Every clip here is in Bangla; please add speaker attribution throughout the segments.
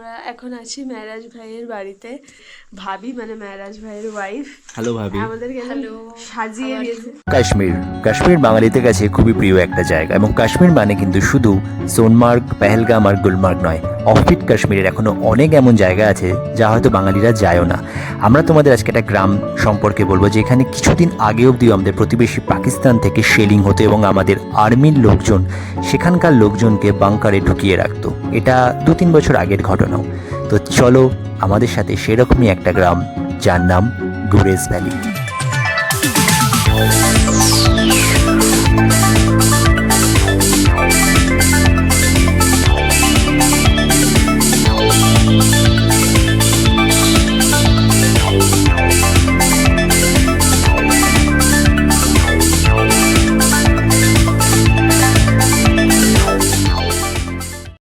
Speaker 1: আমরা এখন আছি মেহরাজ ভাইয়ের বাড়িতে। ভাবি মানে মেহরাজ ভাইয়ের ওয়াইফ।
Speaker 2: হ্যালো ভাবি।
Speaker 1: আমাদেরকে সাজিয়ে দিয়েছে।
Speaker 2: কাশ্মীর বাঙালিদের কাছে খুবই প্রিয় একটা জায়গা, এবং কাশ্মীর মানে কিন্তু শুধু সোনমার্গ, পেহেলগাম আর গুলমার্গ নয়। অফবিট কাশ্মীরের এখনো অনেক এমন জায়গা আছে যা হয়তো বাঙালিরা যায়ও না। আমরা তোমাদের আজকে একটা গ্রাম সম্পর্কে বলবো, যেখানে কিছুদিন আগে অবধিও আমাদের প্রতিবেশী পাকিস্তান থেকে শেলিং হতো এবং আমাদের আর্মির লোকজন সেখানকার লোকজনকে বাংকারে ঢুকিয়ে রাখতো। এটা 2-3 বছর আগের ঘটনাও। তো চলো আমাদের সাথে সেরকমই একটা গ্রাম, যার নাম Gurez valley.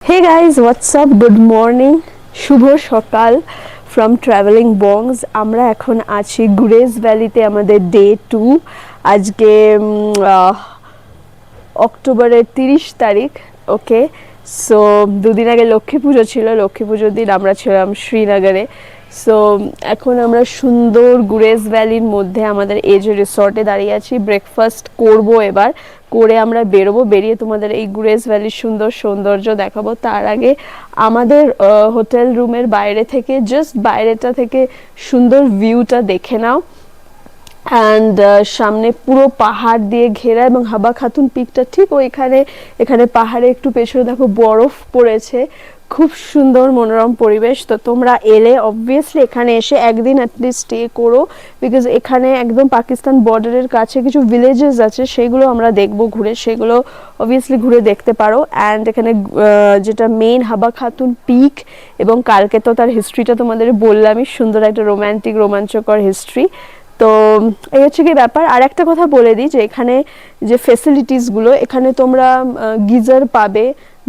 Speaker 1: Hey guys, WhatsApp, good morning, শুভ সকাল ফ্রম ট্রাভেলিং বংস। আমরা এখন আছি গুরেজ ভ্যালিতে, আমাদের ডে 2। আজকে অক্টোবরের 30 তারিখ। ওকে, সো দুদিন আগে লক্ষ্মী পুজো ছিল, লক্ষ্মী পুজোর দিন আমরা ছিলাম শ্রীনগরে। সো এখন আমরা সুন্দর গুরেজ ভ্যালির মধ্যে আমাদের এই যে রিসর্টে দাঁড়িয়ে আছি। ব্রেকফাস্ট করব, এবার করে আমরা বেরোবো, বেরিয়ে তোমাদের এই গুরেজ ভ্যালির সুন্দর সৌন্দর্য দেখাবো। তার আগে আমাদের হোটেল রুমের বাইরে থেকে, জাস্ট বাইরেটা থেকে সুন্দর ভিউটা দেখে নাও। অ্যান্ড সামনে পুরো পাহাড় দিয়ে ঘেরা, এবং হাবা খাতুন পিকটা ঠিক ওইখানে। এখানে পাহাড়ে একটু পেছনে দেখো বরফ পড়েছে, খুব সুন্দর মনোরম পরিবেশ। তো তোমরা এলে অবভিয়াসলি এখানে এসে একদিন অ্যাটলিস্ট স্টে করো, বিকজ এখানে একদম পাকিস্তান বর্ডারের কাছে কিছু ভিলেজেস আছে, সেগুলো আমরা দেখবো ঘুরে, সেগুলো অবভিয়াসলি ঘুরে দেখতে পারো। অ্যান্ড এখানে যেটা মেইন হাবা খাতুন পিক, এবং কালকে তো তার হিস্ট্রিটা তোমাদের বললামই, সুন্দর একটা রোমাঞ্চকর হিস্ট্রি। তো এই হচ্ছে কি ব্যাপার। আর একটা কথা বলে দিই যে এখানে যে ফেসিলিটিসগুলো, এখানে তোমরা গিজার পাবে,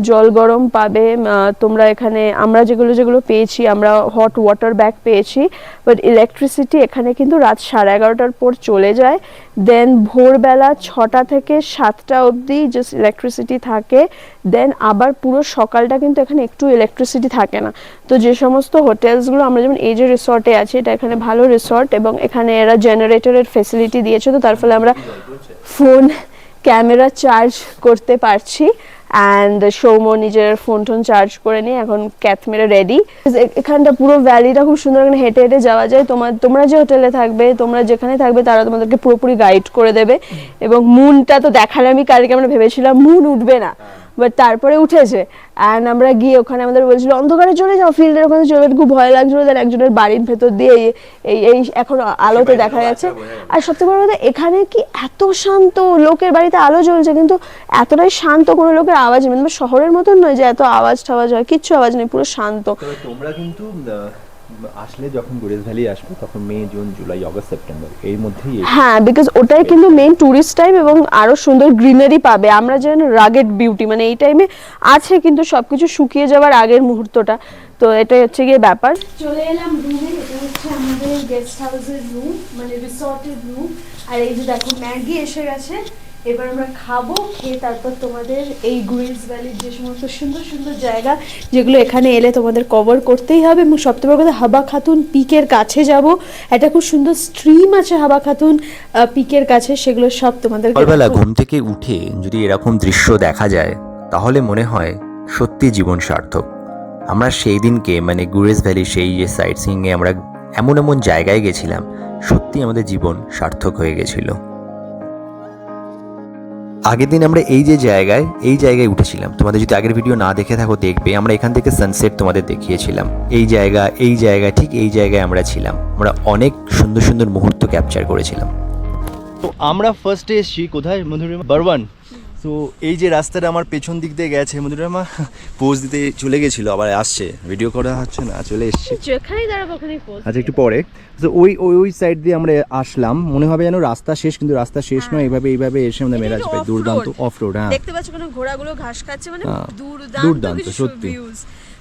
Speaker 1: জল গরম পাবে তোমরা এখানে। আমরা যেগুলো পেয়েছি, আমরা হট ওয়াটার ব্যাগ পেয়েছি, বাট ইলেকট্রিসিটি এখানে কিন্তু রাত 11:30টার পর চলে যায়। দেন ভোরবেলা 6টা থেকে 7টা অবধি জাস্ট ইলেকট্রিসিটি থাকে। দেন আবার পুরো সকালটা কিন্তু এখানে একটু ইলেকট্রিসিটি থাকে না। তো যে সমস্ত হোটেলসগুলো, আমরা যেমন এই যে রিসর্টে আছি, এটা এখানে ভালো রিসর্ট, এবং এখানে এরা জেনারেটরের ফেসিলিটি দিয়েছে। তো তার ফলে আমরা ফোন, ক্যামেরা চার্জ করতে পারছি। অ্যান্ড সৌম্য নিজের ফোন চার্জ করে নিয়ে এখন ক্যাথ মেরে রেডি। এখানটা পুরো ভ্যালিটা খুব সুন্দর, এখানে হেঁটে হেঁটে যাওয়া যায়। তোমরা যে হোটেলে থাকবে, তোমরা যেখানে থাকবে, তারা তোমাদেরকে পুরোপুরি গাইড করে দেবে। এবং মুনটা তো দেখালে, আমি কালকে আমরা ভেবেছিলাম মুন উঠবে না, বাট তারপরে উঠেছে। অ্যান্ড আমরা গিয়ে ওখানে আমাদের বলছিল অন্ধকারে চলে যাও, ফিল্ডের ওখানে চলে, খুব ভয় লাগছিল। দেন একজনের বাড়ির ভেতর দিয়ে এই এখন আলোতে দেখা যাচ্ছে। আর সত্যি বড় কথা, এখানে কি এত শান্ত, লোকের বাড়িতে আলো জ্বলছে কিন্তু এতটাই শান্ত, কোনো লোকের আওয়াজ নেই। মানে শহরের মতন নয় যে এত আওয়াজ টাওয়াজ হয়, কিচ্ছু আওয়াজ নেই, পুরো শান্ত।
Speaker 2: তোমরা কিন্তু আসলে যখন গুরেজ ভ্যালি আসবে, তখন মে, জুন, জুলাই, অগস্ট, সেপ্টেম্বর এর মধ্যেই।
Speaker 1: হ্যাঁ, বিকজ ওটাই কিন্তু মেইন টুরিস্ট টাইম, এবং আরো সুন্দর গ্রিনারি পাবে। আমরা যেন রাগেড বিউটি, মানে এই টাইমে আছে, কিন্তু সবকিছু শুকিয়ে যাওয়ার আগের মুহূর্তটা। তো এটাই হচ্ছে গিয়ে ব্যাপার। চলে এলাম রুমে, এটা হচ্ছে আমাদের গেস্ট হাউসের রুম, মানে রিসর্টের রুম। আর এই যে দেখো ম্যাগি এসে গেছে, এবার আমরা খাবো, খেয়ে তারপর তোমাদের এই গুরেজ ভ্যালির যে সমস্ত সুন্দর সুন্দর জায়গা, যেগুলো এখানে এলে তোমাদের কভার করতেই হবে। এবং সবথেকে বড় কথা, হাবা খাতুন পিকের কাছে যাব। একটা খুব সুন্দর স্ট্রিম আছে হাবা খাতুন পিকের কাছে, সেগুলো সব তোমাদের।
Speaker 2: সকালবেলা ঘুম থেকে উঠে যদি এরকম দৃশ্য দেখা যায়, তাহলে মনে হয় সত্যি জীবন সার্থক। আমরা সেই দিনকে, মানে গুরেজ ভ্যালি সেই যে সাইট সিইংয়ে আমরা এমন এমন জায়গায় গেছিলাম, সত্যি আমাদের জীবন সার্থক হয়ে গেছিল। আগের দিন আমরা এই জায়গায় উঠেছিলাম। তোমাদের যদি আগের ভিডিও না দেখে থাকো, দেখবে আমরা এখান থেকে সানসেট তোমাদের দেখিয়েছিলাম। এই জায়গা ঠিক এই জায়গায় আমরা ছিলাম। আমরা অনেক সুন্দর সুন্দর মুহূর্ত ক্যাপচার করেছিলাম।
Speaker 3: তো আমরা ফার্স্টে এসেছি কোথায়, মধুরিমা বারওয়ান। তো এই যে রাস্তাটা আমার পেছন দিক দিয়ে গেছে, মধুরিমা পোজ দিতে চলে গেছিলো, আবার আসছে, ভিডিও করা হচ্ছে না, চলে এসছে। আচ্ছা, একটু পরে। তো ওই সাইড দিয়ে আমরা আসলাম, মনে হবে যেন রাস্তা শেষ, কিন্তু রাস্তা শেষ নয়। এইভাবে এসে আমাদের মেরাজ ভাই দুর্দান্ত অফ রোড। হ্যাঁ,
Speaker 1: দেখতে পাচ্ছ কোনো ঘোড়াগুলো ঘাস খাচ্ছে, মানে
Speaker 3: দুর্দান্ত সত্যি।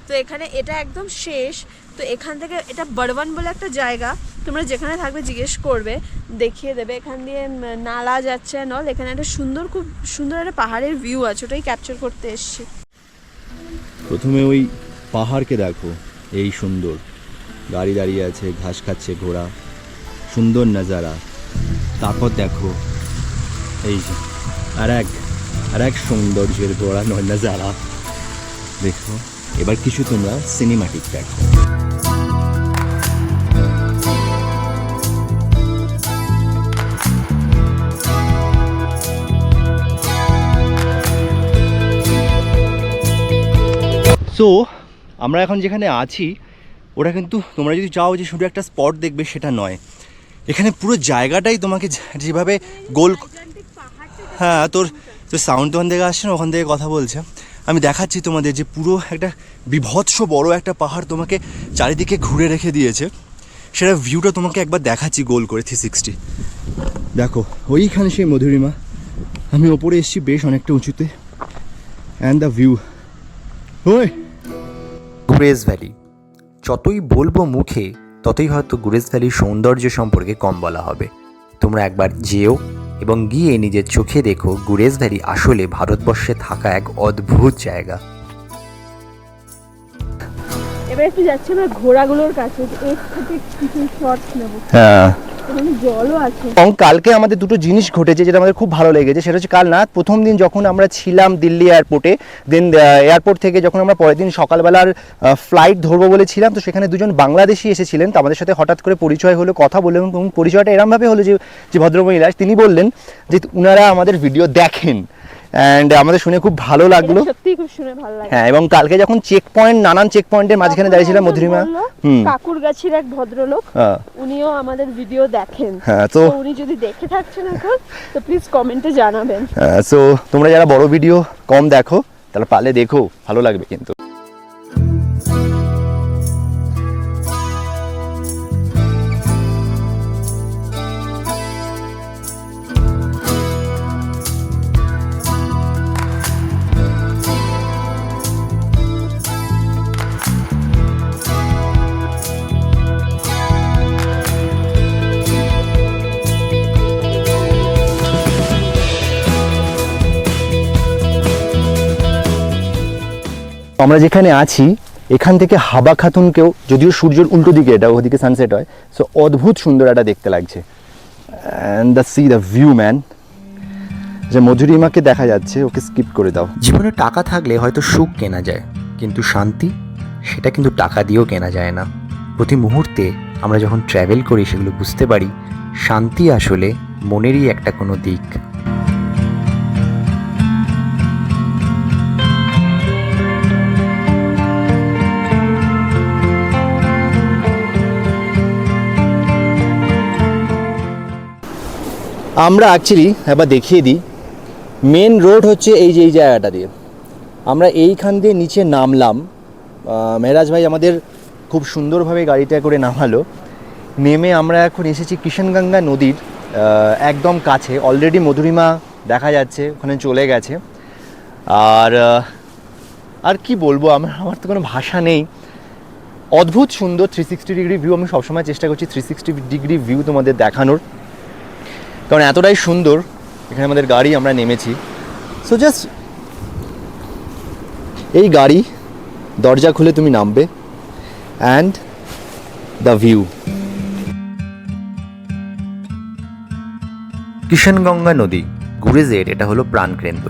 Speaker 1: তো এখানে এটা একদম শেষ। তো এখান থেকে এটা বড়ওয়ান বলে একটা জায়গা, তোমরা যেখানে থাকবে জিজ্ঞেস করবে, দেখিয়ে দেবে। এখান দিয়ে নালা যাচ্ছে নল। এখানে একটা সুন্দর, খুব সুন্দর একটা পাহাড়ের ভিউ আছে, ওটাই ক্যাপচার করতে এসেছি।
Speaker 3: প্রথমে ওই পাহাড়কে দেখো, এই সুন্দর গাড়ি দাঁড়িয়ে আছে, ঘাস খাচ্ছে ঘোড়া, সুন্দর নাজারা। তারপর দেখো এই যে আর এক সৌন্দর্যের ঘোড়া নাজারা দেখো। এবার কিছু তোমরা সিনেমাটিক দেখো। সো আমরা এখন যেখানে আছি ওটা কিন্তু তোমরা যদি চাও যে শুধু একটা স্পট দেখবে সেটা নয়, এখানে পুরো জায়গাটাই তোমাকে যেভাবে গোল। হ্যাঁ, তোর সাউন্ড তো ওখান থেকে আসছে না, ওখান থেকে কথা বলছে। আমি দেখাচ্ছি তোমাদের যে পুরো একটা বিভৎস বড় একটা পাহাড় তোমাকে চারিদিকে ঘুরে রেখে দিয়েছে, সেটা ভিউটা তোমাকে একবার দেখাচ্ছি গোল করে 360। দেখো ওইখানে সেই মধুরিমা, আমি ওপরে এসেছি বেশ অনেকটা উঁচুতে, অ্যান্ড দ্য ভিউ। ওই
Speaker 2: গুরেজ ভ্যালি, যতই বলবো মুখে ততই হয়তো গুরেজ ভ্যালির সৌন্দর্য সম্পর্কে কম বলা হবে। তোমরা একবার যেও এবং গিয়ে নিজের চোখে দেখো গুরেজ ভ্যালি আসলে ভারতবর্ষে থাকা এক অদ্ভুত জায়গা।
Speaker 1: এবার একটু যাচ্ছি আমরা ঘোড়াগুলোর কাছে, এর থেকে কিছু শর্টস নেবো।
Speaker 3: হ্যাঁ,
Speaker 1: এখানে জলও আছে।
Speaker 3: এবং কালকে আমাদের দুটো জিনিস ঘটেছে যেটা আমাদের খুব ভালো লেগেছে। সেটা হচ্ছে কাল না প্রথম দিন যখন আমরা ছিলাম দিল্লি এয়ারপোর্টে, দেন এয়ারপোর্ট থেকে যখন আমরা পরের দিন সকালবেলার ফ্লাইট ধরবো বলেছিলাম, তো সেখানে দুজন বাংলাদেশি এসেছিলেন। তো আমাদের সাথে হঠাৎ করে পরিচয় হলো, কথা বললাম, এবং পরিচয়টা এরমভাবে হলো যে ভদ্রমহিলা তিনি বললেন যে উনারা আমাদের ভিডিও দেখেন, অ্যান্ড আমাদের শুনে খুব ভালো লাগলো।
Speaker 1: সত্যি খুব শুনে ভালো লাগে।
Speaker 3: হ্যাঁ, এবং কালকে যখন নানান চেক পয়েন্টের মাঝখানে দাঁড়িয়েছিলাম মধুরিমা,
Speaker 1: কাকুরগাছির এক ভদ্রলোক, উনিও আমাদের ভিডিও দেখেন।
Speaker 3: হ্যাঁ, তো
Speaker 1: উনি যদি দেখে থাকছেন এখন তো প্লিজ কমেন্টে জানাবেন।
Speaker 3: সো তোমরা যারা বড় ভিডিও কম দেখো তাহলে পারলে দেখো, ভালো লাগবে কিন্তু। আমরা যেখানে আছি এখান থেকে হাবা খাতুনকেও, যদিও সূর্যের উল্টো দিকে, এটা ওদিকে সানসেট হয়, সো অদ্ভুত সুন্দর এটা দেখতে লাগছে। অ্যান্ড দ্য ভিউ ম্যান, যে মধুরিমাকে দেখা যাচ্ছে, ওকে স্কিপ করে দাও।
Speaker 2: জীবনে টাকা থাকলে হয়তো সুখ কেনা যায়, কিন্তু শান্তি সেটা কিন্তু টাকা দিয়েও কেনা যায় না। প্রতি মুহূর্তে আমরা যখন ট্র্যাভেল করি সেগুলো বুঝতে পারি শান্তি আসলে মনেরই একটা কোনো দিক।
Speaker 3: আমরা অ্যাকচুয়ালি এবার দেখিয়ে দিই, মেন রোড হচ্ছে এই যে এই জায়গাটা দিয়ে। আমরা এইখান দিয়ে নিচে নামলাম, মেহরাজ ভাই আমাদের খুব সুন্দরভাবে গাড়িটা করে নামালো। নেমে আমরা এখন এসেছি কিষানগঙ্গা নদীর একদম কাছে। অলরেডি মধুরিমা দেখা যাচ্ছে, ওখানে চলে গেছে। আর কি বলবো, আমার তো কোনো ভাষা নেই। অদ্ভুত সুন্দর 360 ডিগ্রি ভিউ। আমি সবসময় চেষ্টা করছি 360 ডিগ্রি ভিউ তোমাদের দেখানোর, কারণ এতটাই সুন্দর। এখানে আমাদের গাড়ি, আমরা নেমেছি। সো জাস্ট এই গাড়ি দরজা খুলে তুমি নামবে, অ্যান্ড দ্য ভিউ।
Speaker 2: কিষানগঙ্গা নদী গুরেজের এটা হলো প্রাণকেন্দ্র।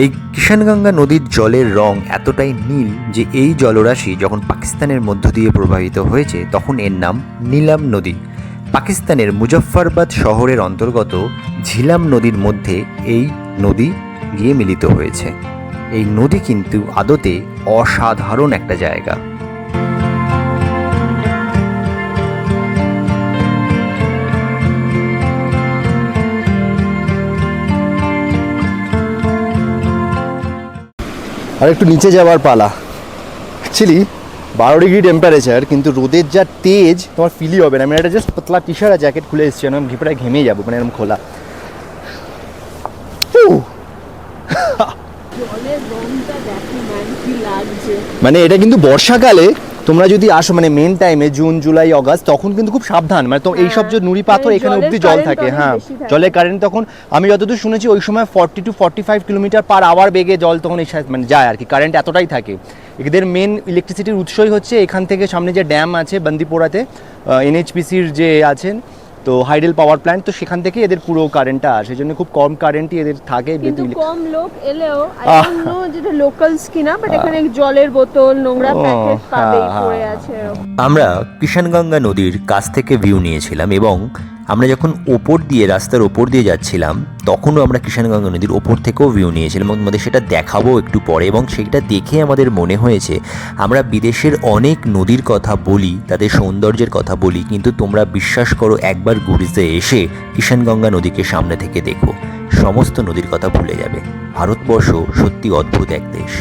Speaker 2: এই কিষানগঙ্গা নদীর জলের রং এতটাই নীল যে এই জলরাশি যখন পাকিস্তানের মধ্য দিয়ে প্রবাহিত হয়েছে তখন এর নাম নীলাম নদী। পাকিস্তানের মুজফ্ফরবাদ শহরের অন্তর্গত ঝিলাম নদীর মধ্যে এই নদী গিয়ে মিলিত হয়েছে। এই নদী কিন্তু আদতে অসাধারণ একটা জায়গা।
Speaker 3: আর একটু নিচে যাওয়ার পালা। অ্যাকচুয়ালি 12 ডিগ্রি টেম্পারেচার, কিন্তু রোদের যা তেজ তোমার ফিলই হবে না। আমি একটা জাস্ট পাতলা টি শার্ট আর জ্যাকেট খুলে এসেছি, আমি প্রায় ঘেমে যাবো, মানে এরকম খোলা।
Speaker 1: জলের রংটা দেখো ম্যান, কি লাগছে।
Speaker 3: মানে এটা কিন্তু বর্ষাকালে তোমরা যদি আসো মানে মেন টাইমে জুন জুলাই আগস্ট তখন কিন্তু খুব সাবধান, মানে তো এইসব যে নুড়ি পাথর এখানে
Speaker 1: জলের
Speaker 3: অব্দি জল
Speaker 1: current
Speaker 3: থাকে,
Speaker 1: অনেক
Speaker 3: হ্যাঁ
Speaker 1: বেশি থাকে।
Speaker 3: জলের কারেন্ট তখন আমি যতদূর শুনেছি ওই সময় 40 to 45 কিলোমিটার পার আওয়ার বেগে জল তখন এই মানে যায় আর কি, কারেন্ট এতটাই থাকে। এদের মেন ইলেকট্রিসিটির উৎসই হচ্ছে এখান থেকে সামনে যে ড্যাম আছে বান্দিপোরাতে, এনএইচপিসির যে আছেন তো হাইডেল পাওয়ার প্ল্যান্ট, তো সেখান থেকে এদের পুরো কারেন্টটা আসে, সেই জন্য খুব কম কারেন্টই এদের থাকে।
Speaker 1: কিন্তু কম লোক এলেও আই ডোন্ট নো যেটা লোকালস কিনা, বাট এখানে জলের বোতল নোংরা প্যাকেট পাবেই পড়ে আছে এরকম।
Speaker 2: আমরা কিষানগঙ্গা নদীর কাছ থেকে ভিউ নিয়েছিলাম এবং আমরা যখন ওপর দিয়ে রাস্তার ওপর দিয়ে যাচ্ছিলাম তখনও আমরা কিষানগঙ্গা নদীর ওপর থেকেও ভিউ নিয়েছিলাম এবং আমাদের সেটা দেখাবো একটু পরে। এবং সেইটা দেখে আমাদের মনে হয়েছে আমরা বিদেশের অনেক নদীর কথা বলি, তাদের সৌন্দর্যের কথা বলি, কিন্তু তোমরা বিশ্বাস করো একবার ঘুরতে এসে কিষানগঙ্গা নদীকে সামনে থেকে দেখো, সমস্ত নদীর কথা ভুলে যাবে। ভারতবর্ষ সত্যি অদ্ভুত এক দেশ।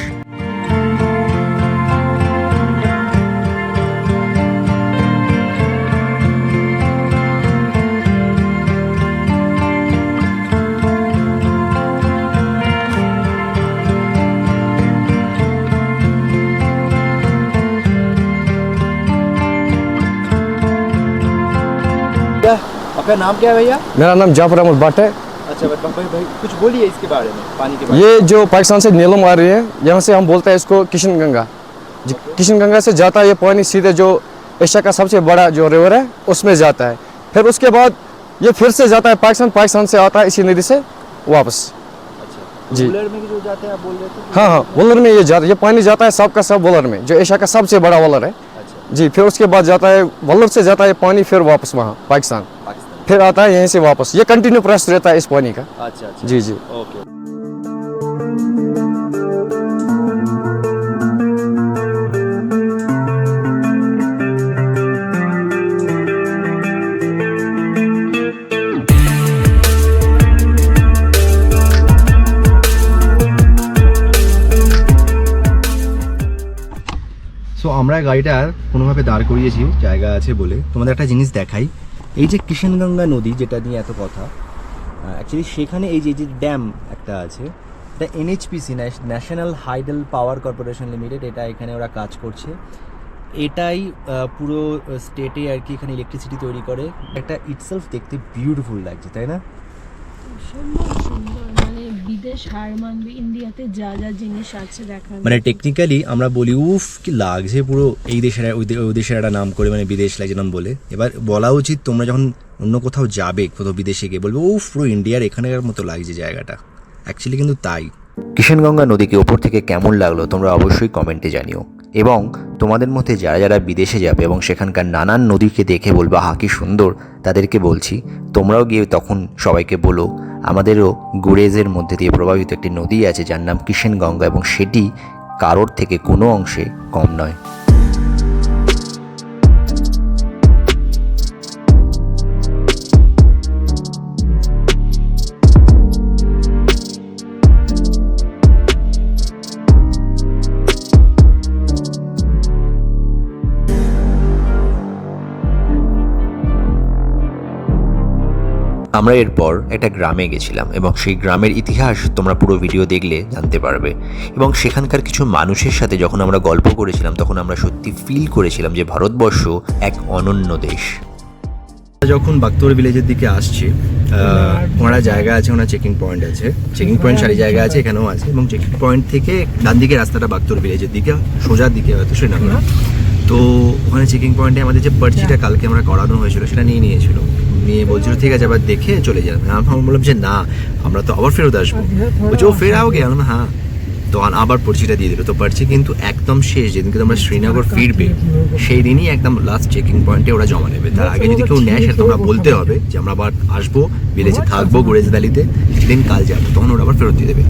Speaker 3: आपका नाम क्या है भैया?
Speaker 4: मेरा नाम जाफर अहमद भट्ट है।
Speaker 3: अच्छा भाई भाई कुछ बोलिए इसके बारे में, पानी के बारे
Speaker 4: ये जो पाकिस्तान से नीलम आ रही है, यहाँ से हम बोलते हैं इसको किशन गंगा। किशन गंगा से जाता है ये पानी सीधे जो एशिया का सबसे बड़ा जो रिवर है उसमें जाता है। फिर उसके बाद ये फिर से जाता है पाकिस्तान, पाकिस्तान से आता है इसी नदी से वापस।
Speaker 3: अच्छा
Speaker 4: जी।
Speaker 3: वुलर में जो जाते हैं आप बोल रहे थे?
Speaker 4: हाँ हाँ, वुलर में ये जाता है, ये पानी जाता है सब का सब वुलर में, जो एशिया का सबसे बड़ा वुलर है।
Speaker 3: अच्छा
Speaker 4: जी, फिर उसके बाद जाता है वुलर से जाता है पानी फिर वापस वहाँ पाकिस्तान,
Speaker 3: पाकिस्तान।
Speaker 4: फिर आता है यहीं से वापस। ये कंटिन्यू प्रेस रहता है इस पानी का।
Speaker 3: अच्छा अच्छा
Speaker 4: जी जी।
Speaker 3: ओके। সো আমরা গাড়িটা কোনোভাবে দাঁড় করিয়েছি জায়গা আছে বলে। তোমাদের একটা জিনিস দেখাই, এই যে কিষানগঙ্গা নদী যেটা নিয়ে এত কথা, অ্যাকচুয়ালি সেখানে এই যে ড্যাম একটা আছে, এটা এনএইচপিসি ন্যাশনাল হাইডেল পাওয়ার কর্পোরেশন লিমিটেড, এটা এখানে ওরা কাজ করছে। এটাই পুরো স্টেটে আর কি এখানে ইলেকট্রিসিটি তৈরি করে। একটা ইটসেলফ দেখতে বিউটিফুল লাগছে, তাই না?
Speaker 1: সুন্দর সুন্দর, মানে বিদেশ হার মানবে ইন্ডিয়াতে যা যা জিনিস আছে দেখার
Speaker 3: মানে টেকনিক্যালি আমরা বলি উফ কি লাগছে পুরো, এই দেশের ওই দেশের একটা নাম করে মানে বিদেশ লাগছে নাম বলে। এবার বলা উচিত তোমরা যখন অন্য কোথাও যাবে, কোথাও বিদেশে গিয়ে বলবে উফ পুরো ইন্ডিয়ার এখানকার মতো লাগছে জায়গাটা, অ্যাকচুয়ালি কিন্তু তাই।
Speaker 2: কিষানগঙ্গা নদীকে ওপর থেকে কেমন লাগলো তোমরা অবশ্যই কমেন্টে জানিও। এবং তোমাদের মধ্যে যারা যারা বিদেশে যাবে এবং সেখানকার নানান নদীকে দেখে বলবা হা কি সুন্দর, তাদেরকে বলছি তোমরাও গিয়ে তখন সবাইকে বলো আমাদেরও গুরেজের মধ্যে দিয়ে প্রবাহিত একটি নদী আছে যার নাম কিষানগঙ্গা, এবং সেটি কারোর থেকে কোনো অংশে কম নয়। আমরা এরপর একটা গ্রামে গেছিলাম এবং সেই গ্রামের ইতিহাস তোমরা পুরো ভিডিও দেখলে জানতে পারবে। এবং সেখানকার কিছু মানুষের সাথে যখন আমরা গল্প করেছিলাম তখন আমরা সত্যি ফিল করেছিলাম যে ভারতবর্ষ এক অনন্য দেশ।
Speaker 3: যখন বাগতোর ভিলেজের দিকে আসছি, ওনারা জায়গা আছে, ওনার চেকিং পয়েন্ট আছে, চেকিং পয়েন্ট সারি জায়গা আছে এখানেও আছে, এবং চেকিং পয়েন্ট থেকে ডান দিকে রাস্তাটা বাগতোর ভিলেজের দিকে, সোজার দিকে হয়তো শ্রীনগর। তো ওখানে চেকিং পয়েন্টে আমাদের যে পার্চিটা কালকে আমরা করানো হয়েছিল সেটা নিয়েছিল, নিয়ে বলছিল ঠিক আছে আবার দেখে চলে যাবে। আমি বললাম যে না আমরা তো আবার ফেরত আসবো, বলছে ও ফের आओगे? আমি বললাম হ্যাঁ। তো আবার পার্চিটা দিয়ে দিল। তো পার্চি কিন্তু একদম শেষ যেদিনকে তোমরা শ্রীনগর ফিরবে সেই দিনই একদম লাস্ট চেকিং পয়েন্টে ওরা জমা নেবে। তার আগে যদি কেউ নেয় সেটা তোমরা বলতে হবে যে আমরা আবার আসবো, ভিলেজে থাকবো গুরেজ ভ্যালিতে, সেদিন কাল যাবো, তখন ওরা আবার ফেরত দিয়ে দেবে।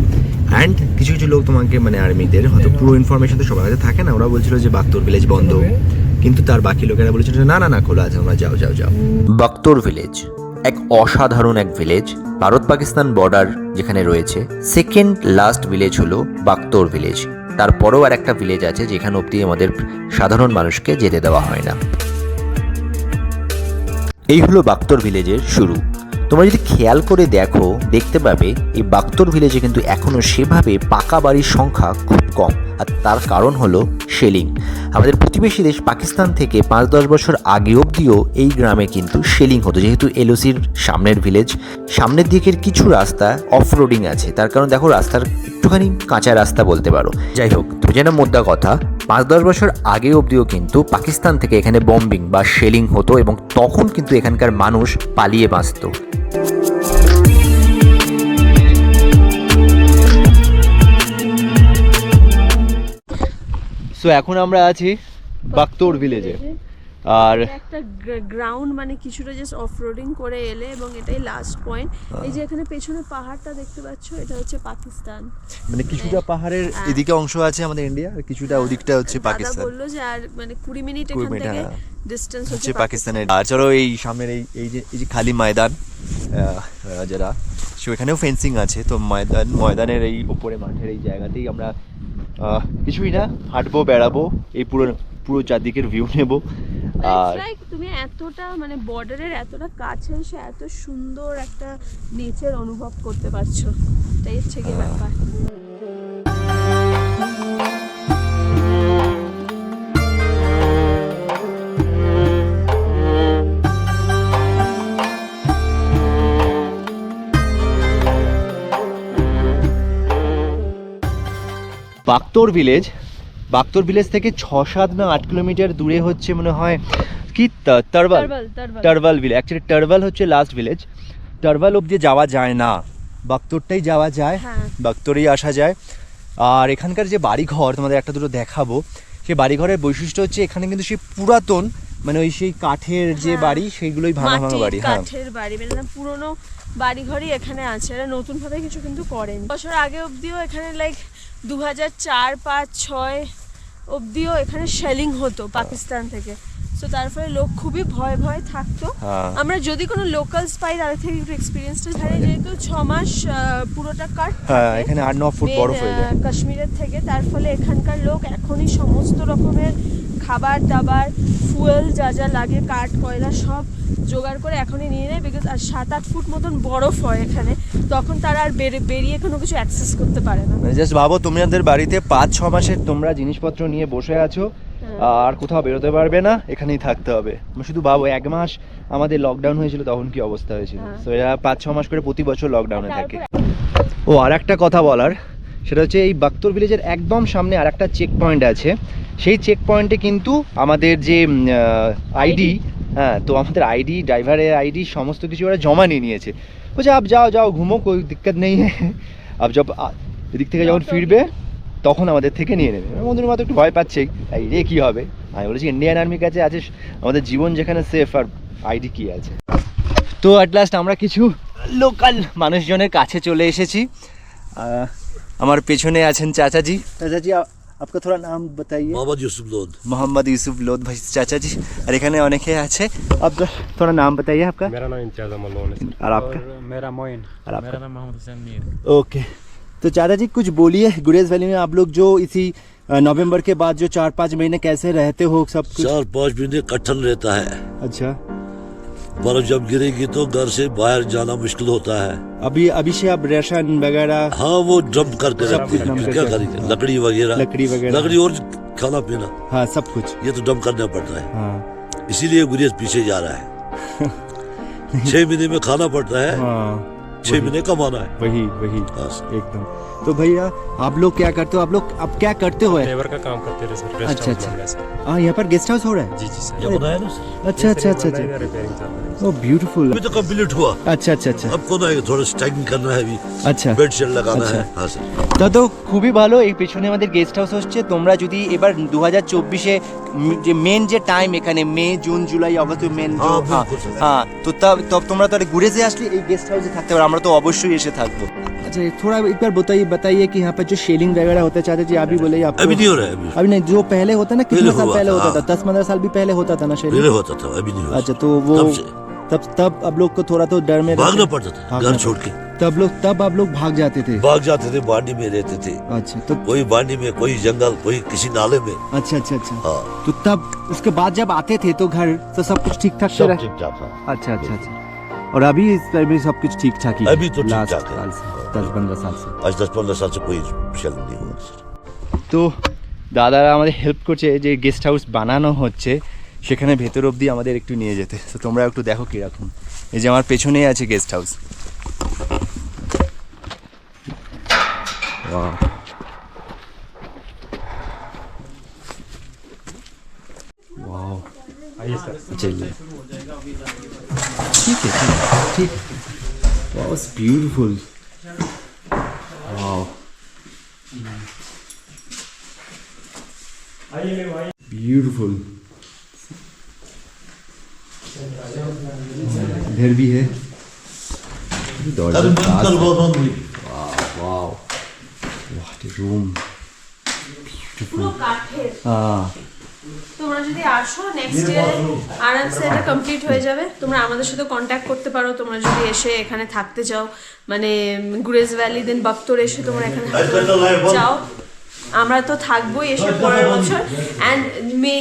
Speaker 3: অ্যান্ড কিছু কিছু লোক তোমাকে মানে আর্মিদের হয়তো পুরো ইনফরমেশন তো সবার কাছে থাকে না, ওরা বলছিল যে বাগতোর ভিলেজ বন্ধ, কিন্তু তার বাকি লোকেরা বলেছিল যে না না না খোলা আছে, আমরা যাও যাও যাও।
Speaker 2: বাগতোর ভিলেজ এক অসাধারণ এক ভিলেজ, ভারত পাকিস্তান বর্ডার যেখানে রয়েছে। সেকেন্ড লাস্ট ভিলেজ হলো বাগতোর ভিলেজ, তারপরেও আর একটা ভিলেজ আছে যেখানে অবধি আমাদের সাধারণ মানুষকে যেতে দেওয়া হয় না। এই হলো বাগতোর ভিলেজের শুরু। তোমরা যদি খেয়াল করে দেখো দেখতে পাবে এই বাগতোর ভিলেজে কিন্তু এখনও সেভাবে পাকা বাড়ির সংখ্যা খুব কম। আর তার কারণ হলো শেলিং। আমাদের প্রতিবেশী দেশ পাকিস্তান থেকে 5-10 বছর আগে অবধিও এই গ্রামে কিন্তু শেলিং হতো, যেহেতু এলওসির সামনের ভিলেজ, সামনের দিকের কিছু রাস্তা অফ রোডিং আছে, তার কারণ দেখো রাস্তার একটুখানি কাঁচা রাস্তা বলতে পারো। যাই হোক, তো যেন মোদ্দা কথা, 5-10 বছর আগে অবধিও কিন্তু পাকিস্তান থেকে এখানে বম্বিং বা শেলিং হতো এবং তখন কিন্তু এখানকার মানুষ পালিয়ে বাঁচত।
Speaker 3: সো এখন আমরা আছি বাগতোর ভিলেজে, আর
Speaker 1: একটা গ্রাউন্ড মানে কিছুটা জাস্ট অফ রোডিং করে এলে এবং এটাই লাস্ট পয়েন্ট। এই যে এখানে পেছনে পাহাড়টা দেখতে পাচ্ছ, এটা হচ্ছে পাকিস্তান।
Speaker 3: মানে কিছুটা পাহাড়ের এদিকে অংশ আছে আমাদের ইন্ডিয়া, আর কিছুটা ওদিকটা হচ্ছে পাকিস্তান।
Speaker 1: দাদা বললো যে আর মানে 20 মিনিট এখান থেকে ডিসটেন্স
Speaker 3: হচ্ছে পাকিস্তানের। আর চলো এই সামনের এই যে খালি ময়দান যারা, সেখানেও ফেন্সিং আছে, তো ময়দানের এই উপরে মাঠের এই জায়গাতেই আমরা কিছুই না হাঁটবো, বেড়াবো, এই পুরো চারদিকের ভিউ নেবো। আর
Speaker 1: তুমি এতটা মানে বর্ডারের এতটা কাছে এসে এত সুন্দর একটা নেচার অনুভব করতে পারছো, এটাই হচ্ছে কি ব্যাপার।
Speaker 3: বাগতোর ভিলেজ থেকে 6-7 না 8 কিলোমিটার দূরে হচ্ছে মনে হয় কি টারওয়াল ভিলেজ। অ্যাকচুয়ালি টারওয়াল হচ্ছে লাস্ট ভিলেজ, টারওয়াল অব্দি যাওয়া যায় না, বাগতোরটাই যাওয়া যায়, বাগতোরেই আসা যায়। আর এখানকার যে বাড়িঘর তোমাদের একটা দুটো দেখাবো, সেই বাড়িঘরের বৈশিষ্ট্য হচ্ছে এখানে কিন্তু সেই পুরাতন মানে ওই সেই কাঠের যে বাড়ি, সেইগুলোই ভাঙা বাড়ি,
Speaker 1: কাঠের বাড়ি, মানে পুরনো বাড়িঘরই এখানে আছে, এরা নতুন ভাবে কিছু কিন্তু করেন। বছর আগে অবধিও এখানে লাইক 2004, 5, 6 অবধিও এখানে শেলিং হতো পাকিস্তান থেকে। সো তার ফলে লোক খুবই ভয় থাকতো। আমরা যদি কোনো লোকালস পাই তাদের থেকে একটু এক্সপিরিয়েন্সটা ধারে, যেহেতু 6 মাস পুরোটা কাট
Speaker 3: এখানে 8-9 ফুট বরফ হয়ে যায়
Speaker 1: কাশ্মীরের থেকে, তার ফলে এখানকার লোক এখনই সমস্ত রকমের খাবার দাবার, ফুয়েল যা যা লাগে, কাঠ কয়লা সব জোগাড় করে এখনই নিয়ে নেয়, বিকজ আর 7-8 ফুট মতন বরফ হয় এখানে, তখন তারা আর বেরিয়ে কোনো কিছু অ্যাক্সেস করতে পারে না।
Speaker 3: জাস্ট ভাবো তোমাদের বাড়িতে 5-6 মাসের তোমরা জিনিসপত্র নিয়ে বসে আছো, আর কোথাও বেরোতে পারবে না, এখানেই থাকতে হবে। শুধু ভাবো 1 মাস আমাদের লকডাউন হয়েছিল, তখন কি অবস্থা হয়েছিল। তো এরা 5-6 মাস করে প্রতি বছর লকডাউনে থাকে। ও আর একটা কথা বলার, সেটা হচ্ছে এই বাগতোর ভিলেজের একদম সামনে আর একটা চেক পয়েন্ট আছে। সেই চেক পয়েন্টে কিন্তু আমাদের যে আইডি, হ্যাঁ, তো আমাদের আইডি, ড্রাইভারের আইডি সমস্ত কিছু ওরা জমা নিয়ে নিয়েছে। বলছে আপ যাও ঘুমো, কোই দিক্কত নেই হ্যাঁ, আপ জব এদিক থেকে যখন ফিরবে তখন আমাদের থেকে নিয়ে নেবে। বন্ধুর মতো একটু ভয় পাচ্ছেই, এই রে কী হবে। আমি বলেছি ইন্ডিয়ান আর্মির কাছে আছে আমাদের জীবন যেখানে সেফ, আর আইডি কি আছে। তো অ্যাট লাস্ট আমরা কিছু লোকাল মানুষজনের কাছে চলে এসেছি। আমার পেছনে আছেন চাচাজি। চাচাজি आपका थोड़ा नाम बताइए। मोहम्मद यूसुफ लोध भाई चाचा जी। और एखाने अनेके আছে। आप थोड़ा नाम बताइए आपका।
Speaker 5: मेरा नाम इम्तियाज अहमद लोन है।
Speaker 3: और आपका?
Speaker 5: मेरा मोइन।
Speaker 3: और आपका?
Speaker 5: मेरा नाम मोहम्मद हुसैन मीर।
Speaker 3: ओके, तो चाचा जी कुछ बोलिए, गुरेज वैली में आप लोग जो इसी नवंबर के बाद जो 4-5 महीने कैसे रहते हो सब कुछ?
Speaker 6: 4-5 महीने कठिन रहता है।
Speaker 3: अच्छा,
Speaker 6: बर्फ जब गिरेगी तो घर से बाहर जाना मुश्किल होता है।
Speaker 3: अभी से अब राशन वगैरह?
Speaker 6: हाँ, वो डंप करते रहते हैं,
Speaker 3: डंप
Speaker 6: क्या
Speaker 3: करते
Speaker 6: करेंगे। लकड़ी वगैरह लकड़ी और खाना पीना,
Speaker 3: हाँ सब कुछ,
Speaker 6: ये तो डंप करना पड़ता है।
Speaker 3: हाँ
Speaker 6: इसीलिए गुरेज पीछे जा रहा है। 6 महीने में खाना पड़ता है,
Speaker 3: हाँ
Speaker 6: 6 महीने कमाना है।
Speaker 3: वही
Speaker 6: हाँ।
Speaker 3: एकदम। तो भैया आप लोग क्या करते हो? आप लोग अब क्या करते हो?
Speaker 5: लेबर का काम करते रहे सर।
Speaker 3: अच्छा अच्छा, हाँ यहाँ पर गेस्ट हाउस हो रहा है?
Speaker 5: जी जी सर।
Speaker 6: ये बनाया ना सर?
Speaker 3: अच्छा अच्छा अच्छा अच्छा,
Speaker 5: रिपेयरिंग चल रही है।
Speaker 3: ओ ब्यूटीफुल।
Speaker 6: अभी तो कंप्लीट हुआ।
Speaker 3: अच्छा अच्छा अच्छा,
Speaker 6: अब को ना थोड़ा स्टैगिंग करना है अभी,
Speaker 3: আচ্ছা।
Speaker 6: বেড শেড লাগানা
Speaker 3: আচ্ছা।
Speaker 6: है। हाँ सर।
Speaker 3: তো খুবই ভালো। এই পেছনে আমাদের গেস্ট হাউস হচ্ছে। তোমরা যদি এবার 2024-এ যে মেন যে টাইম এখানে মে, জুন, জুলাই, অগস্ট মেন,
Speaker 6: हाँ, बिल्कुल सर।
Speaker 3: হ্যাঁ, তো তব তোমরা তাহলে গুরেজে আসলে এই গেস্ট হাউসে থাকতে পারো। আমরা তো অবশ্যই এসে থাকবো। अच्छा, थोड़ा एक बार बताइए कि यहाँ पर जो शेलिंग वगैरह होता है, चाचा जी आप भी बोले आपको।
Speaker 6: अभी नहीं हो रहा है।
Speaker 3: अभी नहीं, जो पहले होता है ना, कितने
Speaker 6: पहले
Speaker 3: साल
Speaker 6: हुआ
Speaker 3: पहले
Speaker 6: था,
Speaker 3: होता था?
Speaker 6: हाँ।
Speaker 3: 10-15 साल भी पहले होता था ना शेलिंग?
Speaker 6: पहले होता था, अभी नहीं होता।
Speaker 3: अच्छा, तो वो
Speaker 6: तब से
Speaker 3: तब अब लोग को थोड़ा तो डर में
Speaker 6: भागना पड़ता था
Speaker 3: भागना
Speaker 6: घर छोड़ के।
Speaker 3: तब आप लोग भाग जाते थे?
Speaker 6: भाग जाते थे, बांडी में रहते थे।
Speaker 3: अच्छा, तो
Speaker 6: कोई बांडी में, कोई जंगल, कोई किसी नाले में।
Speaker 3: अच्छा अच्छा अच्छा,
Speaker 6: हाँ,
Speaker 3: तो तब उसके बाद जब आते थे तो घर तो सब कुछ ठीक ठाक
Speaker 6: सब
Speaker 3: रहा?
Speaker 6: ठीक ठाक था।
Speaker 3: अच्छा अच्छा अच्छा, और अभी इस टाइम में सब कुछ ठीक ठाक ही है?
Speaker 6: अभी तो ठीक
Speaker 3: लास्ट
Speaker 6: ठाक है।
Speaker 3: साल से 10-15 साल से।
Speaker 6: आज 10-15 साल से कोई शल नहीं हुआ।
Speaker 3: তো দাদারা আমাদের হেল্প করছে, যে গেস্ট হাউস বানানো হচ্ছে সেখানে ভেতর অবধি আমাদের একটু নিয়ে যেতে। তো তোমরা একটু দেখো কীরকম। এই যে আমার পেছনেই আছে গেস্ট হাউস। वाह,
Speaker 5: आइए सर।
Speaker 3: चलिए ठीक है ठीक। वाह इट्स ब्यूटीफुल। वाह ब्यूटीफुल। इधर भी है दरवाजा। वाह व्हाट अ रूम।
Speaker 1: পুরো কাঠের।
Speaker 3: हाँ
Speaker 1: তোমরা যদি আসো নেক্সট ইয়ারে আরামসে এটা কমপ্লিট হয়ে যাবে। তোমরা আমাদের সাথে কন্ট্যাক্ট করতে পারো, তোমরা যদি এসে এখানে থাকতে চাও, মানে গুরেজ ভ্যালি দেন বক্তর এসে তোমরা এখানে থাকতে চাও, আমরা তো থাকবোই এসে পরের বছর। অ্যান্ড মে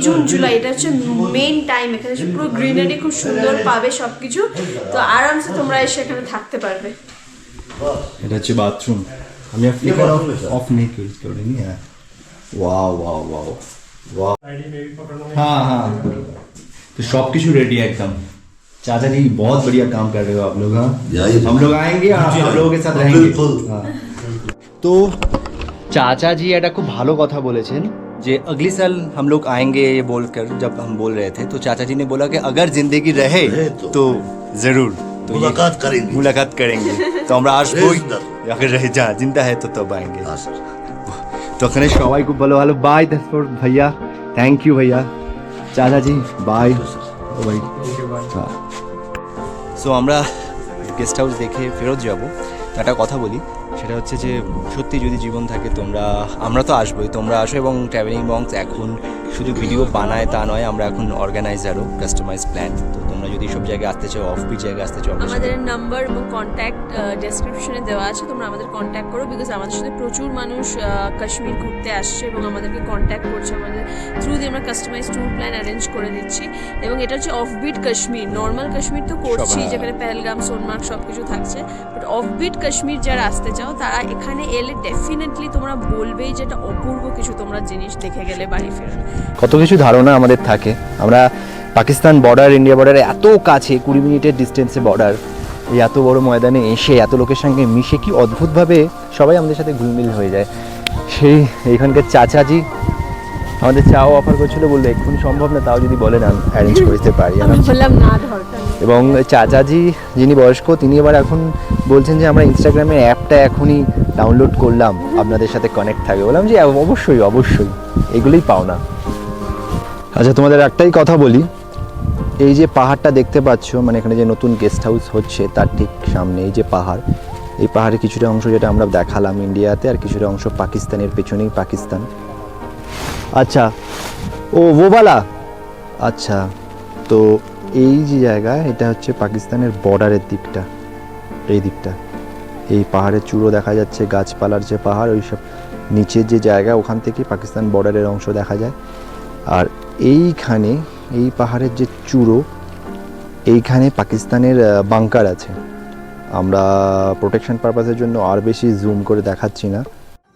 Speaker 1: জুন জুলাই এটা হচ্ছে মেইন টাইম, এখানে হচ্ছে পুরো গ্রিনারি খুব সুন্দর পাবে সব কিছু। তো আরামসে তোমরা এসে এখানে থাকতে পারবে।
Speaker 3: এটা হচ্ছে বাথরুম। আমি ফ্লিকার অফ नहीं करेंगे। Wow wow wow wow. हाँ हाँ तो सब कुछ रेडी है एकदम। चाचा जी बहुत बढ़िया काम कर रहे हो आप लोग। हाँ हम लोग आएंगे और आप लोगों के साथ रहेंगे। हाँ तो चाचा जी এটা খুব ভালো কথা বলেছেন যে अगले साल हम लोग आएंगे ये बोलकर, जब हम बोल रहे थे तो चाचा जी ने बोला कि अगर जिंदगी रहे तो जरूर तो मुलाकात करेंगे। तो আমরা আসবই, अगर रहे जा जिंदा है तो तब आएंगे। তো ওখানে সবাই খুব ভালো ভালো। বাই তারপর ভাইয়া, থ্যাংক ইউ ভাইয়া, চাচা জি বাই। ও ভাই হ্যাঁ। সো আমরা গেস্ট হাউস দেখে ফেরত যাব। একটা কথা বলি, সেটা হচ্ছে যে সত্যি যদি জীবন থাকে আমরা তো আসবোই, তোমরা আসো। এবং ট্রাভেলিং মঙ্কস এখন শুধু ভিডিও বানায় তা নয়, আমরা এখন অর্গানাইজারও, কাস্টমাইজ প্ল্যান। তো তোমরা যদি সব জায়গায় আসতে চাও, অফবিট জায়গায় আসতে চাও,
Speaker 1: আমাদের নাম্বার এবং কন্ট্যাক্ট ডেসক্রিপশনে দেওয়া আছে, তোমরা আমাদের কন্ট্যাক্ট করো। বিকজ আমাদের সাথে প্রচুর মানুষ কাশ্মীর ঘুরতে আসছে এবং আমাদেরকে কন্ট্যাক্ট করছে। আমাদের থ্রু দিয়ে আমরা কাস্টমাইজ ট্যুর প্ল্যান অ্যারেঞ্জ করে দিচ্ছি। এবং এটা হচ্ছে অফবিট কাশ্মীর। নর্মাল কাশ্মীর তো করছি, যেখানে পেহেলগাম, সোনমার্গ সব কিছু থাকছে। বাট অফবিট কাশ্মীর যারা আসতে চাও তারা এখানে এলে ডেফিনেটলি তোমরা বলবেই যে এটা অপূর্ব কিছু তোমরা জিনিস দেখে গেলে বাড়ি ফেরো।
Speaker 2: কত কিছু ধারণা আমাদের থাকে। আমরা পাকিস্তান বর্ডার, ইন্ডিয়া বর্ডারে এত কাছে, 20 মিনিটের ডিস্টেন্সে বর্ডার, এই এত বড় ময়দানে এসে এত লোকের সঙ্গে মিশে কি অদ্ভুতভাবে সবাই আমাদের সাথে ঘুলমিল হয়ে যায়। সেই এইখানকার চাচাজি আমাদের চাও অফার করছিল, বললো এক্ষুনি সম্ভব না, তাও যদি বলেন অ্যারেঞ্জ করে দিতে পারি।
Speaker 1: বললাম না দরকার নেই।
Speaker 2: এবং চাচাজি যিনি বয়স্ক, তিনি এবার এখন বলছেন যে আমরা ইনস্টাগ্রামের অ্যাপটা এখনই ডাউনলোড করলাম, আপনাদের সাথে কানেক্ট থাকবে। বললাম যে অবশ্যই অবশ্যই, এগুলোই পাও না। আচ্ছা তোমাদের একটাই কথা বলি, এই যে পাহাড়টা দেখতে পাচ্ছ, মানে এখানে যে নতুন গেস্ট হাউস হচ্ছে তার ঠিক সামনে এই যে পাহাড়, এই পাহাড়ের কিছুটা অংশ যেটা আমরা দেখালাম ইন্ডিয়াতে, আর কিছুটা অংশ পাকিস্তানের পেছনেই পাকিস্তান। আচ্ছা ও ওবালা, আচ্ছা তো এই যে জায়গা, এটা হচ্ছে পাকিস্তানের বর্ডারের দিকটা, এই দিকটা এই পাহাড়ের চূড়ো দেখা যাচ্ছে, গাছপালার যে পাহাড়, ওই সব নিচের যে জায়গা, ওখান থেকে পাকিস্তান বর্ডারের অংশ দেখা যায়। আর এইখানে এই পাহাড়ের যে চূড়ো, এইখানে পাকিস্তানের বাংকার আছে। আমরা প্রোটেকশন পারপাসের জন্য আর বেশি জুম করে দেখাচ্ছি না।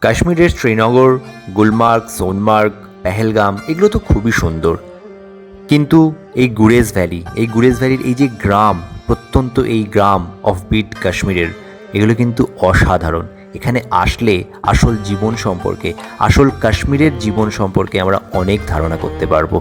Speaker 7: কাশ্মীরের শ্রীনগর, গুলমার্গ, সোনমার্গ, পেহেলগাম এগুলো তো খুবই সুন্দর, কিন্তু এই গুরেজ ভ্যালির এই যে গ্রাম, প্রত্যন্ত এই গ্রাম অফবিট কাশ্মীরের, এগুলো কিন্তু অসাধারণ। এখানে আসলে আসল জীবন সম্পর্কে, আসল কাশ্মীরের জীবন সম্পর্কে আমরা অনেক ধারণা করতে পারবো।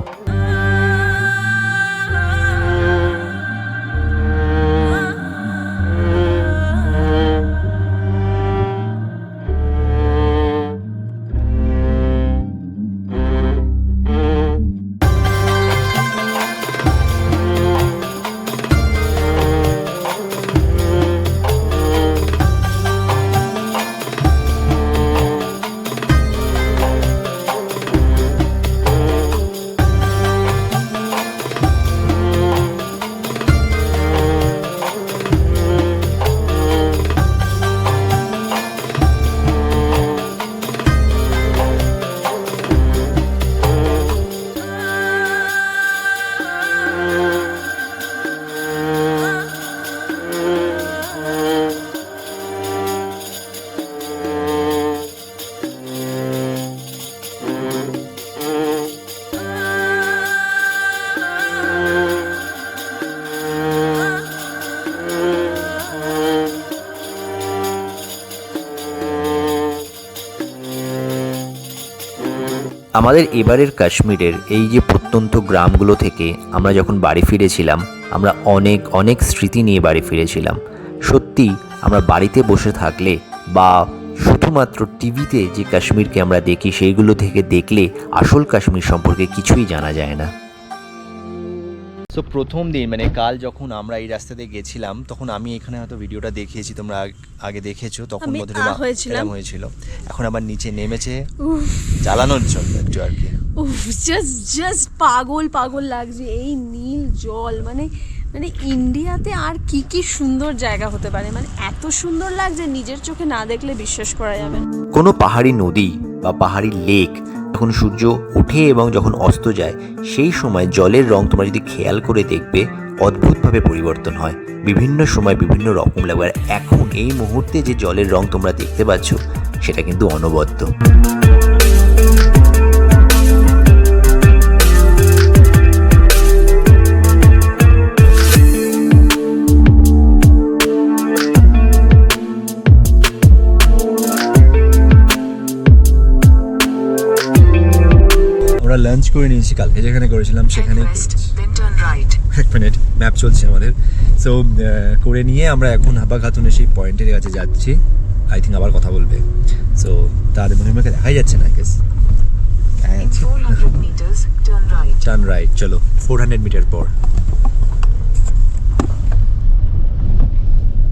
Speaker 7: আমাদের এবারের কাশ্মীরের এই যে প্রত্যন্ত গ্রামগুলো থেকে আমরা যখন বাড়ি ফিরেছিলাম, আমরা অনেক অনেক স্মৃতি নিয়ে বাড়ি ফিরেছিলাম। সত্যি আমরা বাড়িতে বসে থাকলে বা শুধুমাত্র টিভিতে যে কাশ্মীরকে আমরা দেখি সেইগুলো থেকে দেখলে আসল কাশ্মীর সম্পর্কে কিছুই জানা যায় না।
Speaker 3: সো প্রথম দিন মানে কাল যখন আমরা এই রাস্তা দিয়ে গেছিলাম তখন আমি এখানে হয়তো ভিডিওটা দেখিয়েছি, তোমরা আগে দেখেছো, তখন
Speaker 1: আমি
Speaker 3: মধুরিমা
Speaker 1: হয়েছিলাম।
Speaker 3: এরম হয়েছিল। এখন আবার নিচে নেমেছে জ্বালানোর জন্য একটু আর কি।
Speaker 1: উফ, জাস্ট পাগল পাগল লাগছে এই নীল জল, মানে মানে ইন্ডিয়াতে আর কি কি সুন্দর জায়গা হতে পারে, মানে এত সুন্দর লাগছে নিজের চোখে না দেখলে বিশ্বাস করা যাবে না।
Speaker 7: কোনো পাহাড়ি নদী বা পাহাড়ি লেক যখন সূর্য ওঠে এবং যখন অস্ত যায় সেই সময় জলের রং তোমরা যদি খেয়াল করে দেখবে অদ্ভুতভাবে পরিবর্তন হয়, বিভিন্ন সময় বিভিন্ন রকম লাগবে। আর এখন এই মুহূর্তে যে জলের রং তোমরা দেখতে পাচ্ছ সেটা কিন্তু অনবদ্য।
Speaker 3: আমরা লাঞ্চ করে নিয়েছি, কালকে যেখানে করেছিলাম সেখানে। এক মিনিট, ম্যাপ চলছে আমাদের। সো করে নিয়ে আমরা এখন হাবা খাতুনের সেই পয়েন্টের কাছে যাচ্ছি। আই থিঙ্ক আবার কথা বলবে। সো তাদের মধুরিমাকে দেখাই যাচ্ছে না, গেস টার্ন রাইট, চলো 400 মিটার পর।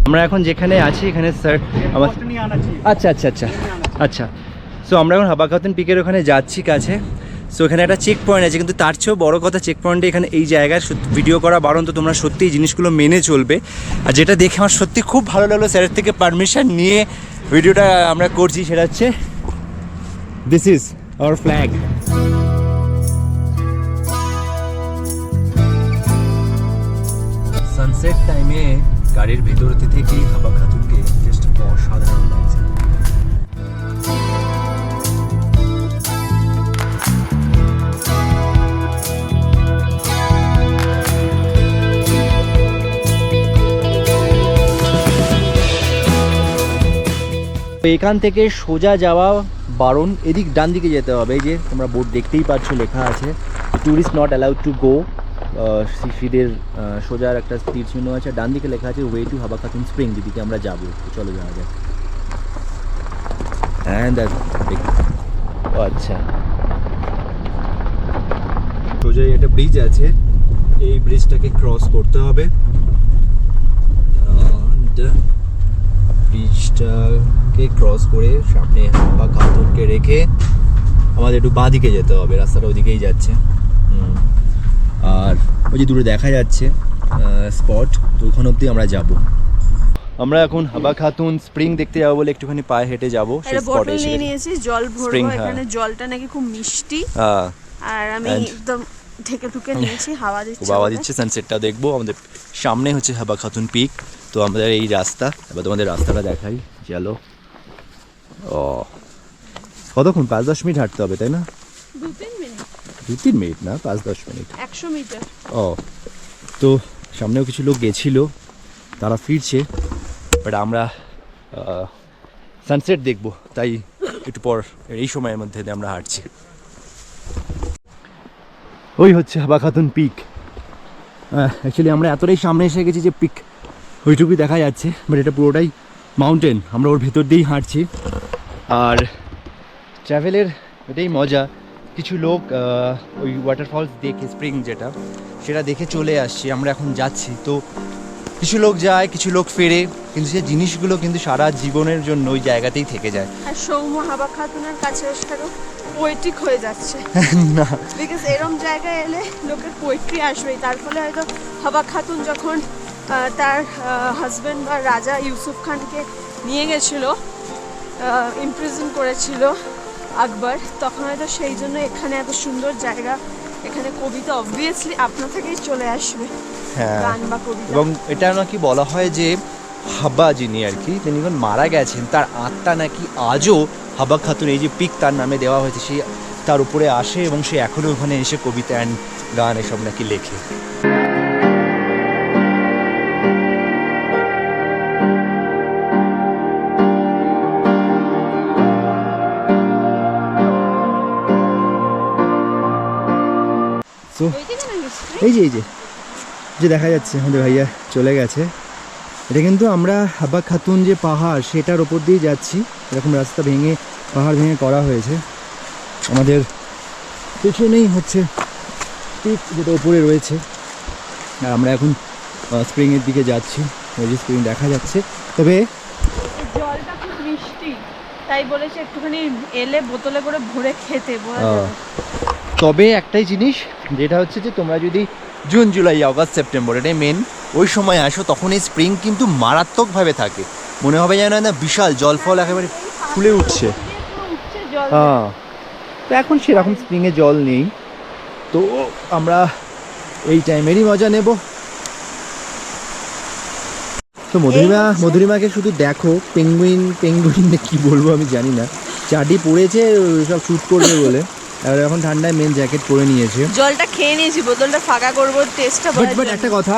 Speaker 3: আমরা এখন যেখানে আছি এখানে স্যার আমার আচ্ছা আচ্ছা আচ্ছা আচ্ছা। সো আমরা এখন হাবা খাতুন পিকের ওখানে যাচ্ছি কাছে। সো এখানে একটা চেক পয়েন্ট আছে, কিন্তু তার চেয়েও বড় কথা চেক পয়েন্টে এখানে এই জায়গায় ভিডিও করা বারণ, তো তোমরা সত্যি এই জিনিসগুলো মেনে চলবে। আর যেটা দেখে আমার সত্যি খুব ভালো লাগলো, স্যারের থেকে পারমিশন নিয়ে ভিডিওটা আমরা করছি, সেটা হচ্ছে this is our flag. Sunset টাইমে গাড়ির ভেতরতে থেকে হাবা খাতুনকে জাস্ট অসাধারণ লাগছে। এখান থেকে সোজা যাওয়া বারণ, এদিক ডান দিকে যেতে হবে। এই যে তোমরা বোর্ড দেখতেই পাচ্ছ, লেখা আছে tourist not allowed to go. শিশিদের সোজার একটা তীর চিহ্ন আছে, ডান দিকে লেখা আছে ওয়ে টু হাবা খাতুন স্প্রিং, যেদিকে আমরা যাবো। চলো যাওয়া যাক। অ্যান্ড আচ্ছা, সোজা একটা ব্রিজ আছে, এই ব্রিজটাকে ক্রস করতে হবে। ব্রিজটাকে ক্রস করে সামনে হাবা খাতুনকে রেখে আমাদের একটু বাঁ দিকে যেতে হবে, রাস্তাটা ওদিকেই যাচ্ছে। আর ওই যে দূরে দেখা যাচ্ছে স্পট, তো ওখান অবধি আমরা যাব। আমরা এখন হাবা খাতুন স্প্রিং দেখতে যাবো বলে একটুখানি পায়ে হেঁটে যাবো।
Speaker 1: একটা বোতল নিয়ে নিয়েছি, জল ভরবো। এখানে জলটা নাকি খুব মিষ্টি, আর আমি একদম ঢেকে ঢুকে নিয়েছি, হাওয়া দিচ্ছে,
Speaker 3: হাওয়া দিচ্ছে। সানসেটটা দেখবো। আমাদের সামনে হচ্ছে হাবা খাতুন পিক, তো আমাদের এই রাস্তা। এবার তোমাদের রাস্তাটা দেখাই, চলো। ও কতক্ষণ? 5-10 মিনিট হাঁটতে হবে, তাই না?
Speaker 1: 2-3 মিনিট,
Speaker 3: 2-3 মিনিট না, 5-10 মিনিট।
Speaker 1: 100 মিটার।
Speaker 3: ও, তো সামনেও কিছু লোক গেছিল, তারা ফিরছে, বাট আমরা সানসেট দেখবো, তাই একটু পর এই সময়ের মধ্যে আমরা হাঁটছি। ওই হচ্ছে হাবা খাতুন পিক। অ্যাকচুয়ালি আমরা এতটাই সামনে এসে গেছি যে পিক ওইটুকুই দেখা যাচ্ছে, বাট এটা পুরোটাই মাউন্টেন। আমরা ওর ভেতর দিয়েই হাঁটছি। আর ট্রাভেলের এটাই মজা, কিছু লোক ওই ওয়াটারফলস দেখে, স্প্রিং যেটা, সেটা দেখে চলে আসছে। আমরা এখন যাচ্ছি, তো কিছু লোক যায়, কিছু লোক ফেরে, কিন্তু সেই জিনিসগুলো কিন্তু সারা জীবনের জন্য ওই জায়গাতেই থেকে যায়।
Speaker 1: আর সৌম্য হাবা খাতুনের কাছে এসে পোয়েট্রিক হয়ে যাচ্ছে
Speaker 3: না,
Speaker 1: বিকজ এরম জায়গায় এলে লোকের পোয়েট্রি আসবেই। তার ফলে হয়তো হাবা খাতুন যখন তার হাজব্যান্ড বা রাজা ইউসুফ খানকে নিয়ে গেছিলো, ইমপ্রিজন করেছিল আকবর, তখন হয়তো সেই জন্য এখানে এত সুন্দর জায়গা, এখানে কবিতা অবভিয়াসলি আপনা থেকেই চলে আসবে, গান বা কবিতা।
Speaker 3: এবং এটা নাকি বলা হয় যে হাবা যিনি আর কি, তিনি যখন মারা গেছেন তার আত্মা নাকি আজও হাবা খাতুন, এই যে পিক তার নামে দেওয়া হয়েছে, সে তার উপরে আসে এবং সে এখনও ওখানে এসে কবিতা অ্যান্ড গান এসব নাকি লেখে। সো এই যে যে দেখা যাচ্ছে আমাদের ভাইয়া চলে গেছে। এটা কিন্তু আমরা হাবা খাতুন যে পাহাড় সেটার ওপর দিয়ে যাচ্ছি। এরকম রাস্তা ভেঙে পাহাড় ভেঙে করা হয়েছে। আমাদের পেছনেই হচ্ছে পিক যেটা ওপরে রয়েছে। আর আমরা এখন স্প্রিংয়ের দিকে যাচ্ছি। ওই যে স্প্রিং দেখা যাচ্ছে। তবে
Speaker 1: জলটা খুব মিষ্টি, তাই বলেছে একটুখানি এলে বোতলে করে ভরে খেতে।
Speaker 3: তবে একটাই জিনিস যেটা হচ্ছে যে তোমরা যদি জুন জুলাই আগস্ট সেপ্টেম্বর এটাই মেন ওই সময় আসো, তখন এই স্প্রিং কিন্তু মারাত্মকভাবে থাকে। মনে হবে যেন না বিশাল জল ফল একেবারে ফুলে উঠছে। হ্যাঁ, তো এখন সেরকম স্প্রিংয়ে জল নেই, তো আমরা এই টাইমেরই মজা নেব। তো মধুরিমাকে শুধু দেখো, পেঙ্গুইন কি বলবো আমি জানি না, চাটি পড়েছে সব শ্যুট করবে বলে। আর এখন ঠান্ডায় মেন জ্যাকেট পরে নিয়েছে।
Speaker 1: জলটা খেয়ে নিয়েছি, বোতলটা ফাঁকা করবো টেস্টটা।
Speaker 3: বাট একটা কথা,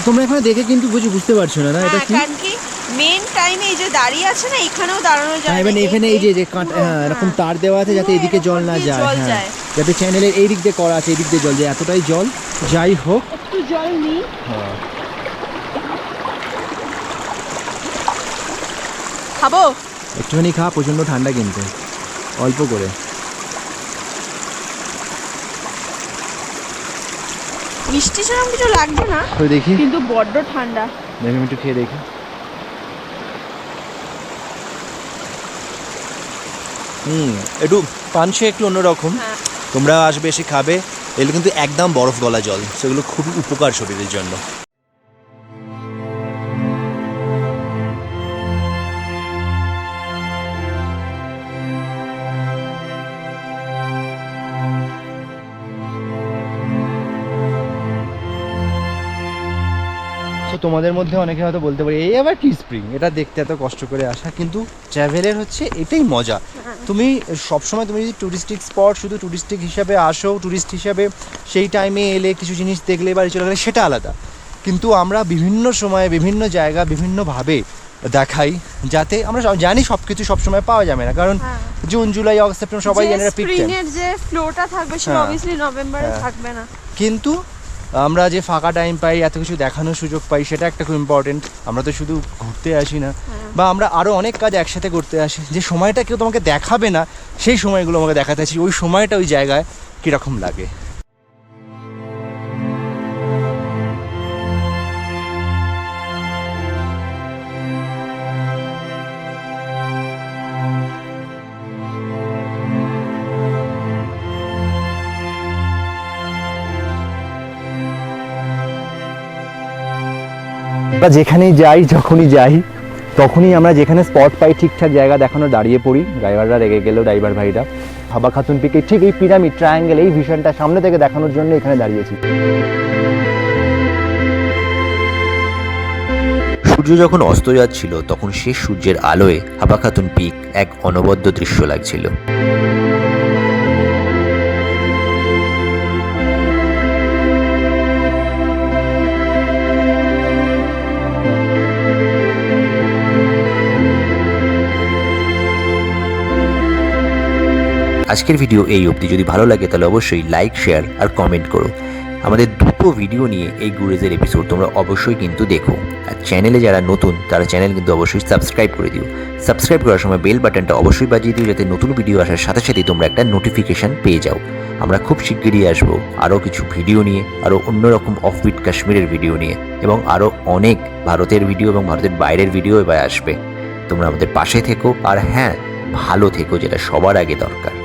Speaker 3: তোমরা এখানে দেখে কিন্তু বুঝতে পারছো না এটা কি?
Speaker 1: কারণ কি মেন টাইমে এই যে দাঁড়িয়ে আছে না, এখানেও দাঁড়ানো যায়।
Speaker 3: হ্যাঁ, মানে এখানে এই যে কাঁটা, হ্যাঁ এরকম তার দেওয়া আছে যাতে এদিকে জল না যায়। হ্যাঁ, যাতে চ্যানেলের এই দিক দিয়ে করা আছে, এই দিক দিয়ে জল যায়, এতটাই জল। যাই হোক,
Speaker 1: একটু জল নিই।
Speaker 3: হ্যাঁ
Speaker 1: খাবো
Speaker 3: একটুখানি খা, প্রচণ্ড ঠান্ডা কিন্তু, অল্প করে।
Speaker 1: মিষ্টি সেরকম কিছু লাগছে না,
Speaker 3: তো দেখি,
Speaker 1: কিন্তু বড্ড ঠান্ডা।
Speaker 3: দেখি আমি একটু খেয়ে দেখি। একটু পাঞ্চে একটু অন্যরকম। তোমরা আসবে, এসে খাবে। এগুলো কিন্তু একদম বরফ গলা জল, সেগুলো খুবই উপকার শরীরের জন্য। তো তোমাদের মধ্যে অনেকে হয়তো বলতে পারে এই আবার কি স্প্রিং, এটা দেখতে এত কষ্ট করে আসা, কিন্তু ট্রাভেলের হচ্ছে এটাই মজা। তুমি সবসময় তুমি যদি টুরিস্টিক স্পট শুধু টুরিস্টিক হিসাবে আসো, টুরিস্ট হিসাবে সেই টাইমে এলে কিছু জিনিস দেখলে বাড়ি চলে গেলে সেটা আলাদা, কিন্তু আমরা বিভিন্ন সময়ে বিভিন্ন জায়গা বিভিন্নভাবে দেখাই, যাতে আমরা জানি সব কিছু সবসময় পাওয়া যাবে না, কারণ জুন জুলাই আগস্ট সেপ্টেম্বর সবাই জানে পিক টাইম।
Speaker 1: স্প্রিং এর যে ফ্লোটা থাকবে সেটা অবভিয়াসলি নভেম্বরে থাকবে না,
Speaker 3: কিন্তু আমরা যে ফাঁকা টাইম পাই, এত কিছু দেখানোর সুযোগ পাই, সেটা একটা খুব ইম্পর্টেন্ট। আমরা তো শুধু ঘুরতে আসি না, বা আমরা আরও অনেক কাজ একসাথে করতে আসি। যে সময়টা কেউ তোমাকে দেখাবে না, সেই সময়গুলো আমাকে দেখাতে আসি, ওই সময়টা ওই জায়গায় কীরকম লাগে। বা যেখানেই যাই, যখনই যাই, তখনই আমরা যেখানে স্পট পাই ঠিকঠাক জায়গা দেখানো দাঁড়িয়ে পড়ি। ড্রাইভাররা রেগে গেলেও, ড্রাইভার ভাইরা হাবা খাতুন পিকে ঠিক এই পিরামিড ট্রায়াঙ্গেল এই ভিশনটা সামনে থেকে দেখানোর জন্য এখানে দাঁড়িয়েছি।
Speaker 7: সূর্য যখন অস্ত যাচ্ছিল তখন শেষ সূর্যের আলোয় হাবা খাতুন পিক এক অনবদ্য দৃশ্য লাগছিল। আজকের ভিডিও এই অবধি। যদি ভালো লাগে তাহলে অবশ্যই লাইক, শেয়ার আর কমেন্ট করো। আমাদের দুটো ভিডিও নিয়ে এই গুরেজের এপিসোড তোমরা অবশ্যই কিন্তু দেখো। আর চ্যানেলে যারা নতুন তারা চ্যানেল কিন্তু অবশ্যই সাবস্ক্রাইব করে দিও। সাবস্ক্রাইব করার সময় বেল বাটনটা অবশ্যই বাজিয়ে দিও, যাতে নতুন ভিডিও আসার সাথে সাথেই তোমরা একটা নোটিফিকেশান পেয়ে যাও। আমরা খুব শিগগিরই আসবো আরও কিছু ভিডিও নিয়ে, আরও অন্যরকম অফবিট কাশ্মীরের ভিডিও নিয়ে, এবং আরও অনেক ভারতের ভিডিও এবং ভারতের বাইরের ভিডিও এবার আসবে। তোমরা আমাদের পাশে থেকো, আর হ্যাঁ, ভালো থেকো, যেটা সবার আগে দরকার।